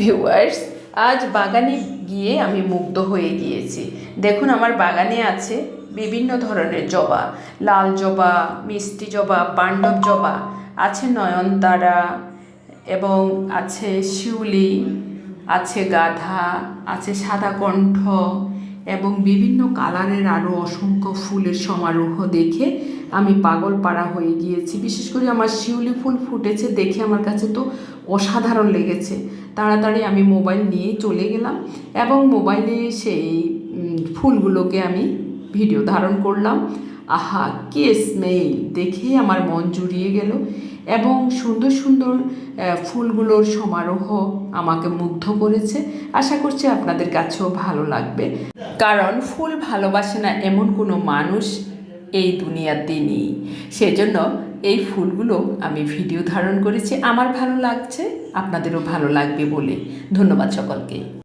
Viewers, আজ বাগানে গিয়ে আমি মুগ্ধ হয়ে গিয়েছি। দেখুন, আমার বাগানে আছে বিভিন্ন ধরনের জবা, লাল জবা, মিষ্টি জবা, পাণ্ডব জবা, আছে নয়নতারা এবং আছে শিউলি, আছে গাঁদা, আছে সাদা কণ্ঠ এবং বিভিন্ন কালারের আরও অসংখ্য ফুলের সমারোহ দেখে আমি পাগল পাড়া হয়ে গিয়েছি। বিশেষ করে আমার শিউলি ফুল ফুটেছে দেখে আমার কাছে তো অসাধারণ লেগেছে। তাড়াতাড়ি আমি মোবাইল নিয়ে চলে গেলাম এবং মোবাইলে সেই ফুলগুলোকে আমি ভিডিও ধারণ করলাম। আহা, কি স্মেল! দেখেই আমার মন জুড়িয়ে গেল এবং সুন্দর সুন্দর ফুলগুলোর সমারোহ আমাকে মুগ্ধ করেছে। আশা করছি আপনাদের কাছেও ভালো লাগবে, কারণ ফুল ভালোবাসে না এমন কোনো মানুষ এই দুনিয়াতে নেই। সেজন্য এই ফুলগুলো আমি ভিডিও ধারণ করেছি। আমার ভালো লাগছে, আপনাদেরও ভালো লাগবে বলে। ধন্যবাদ সকলকে।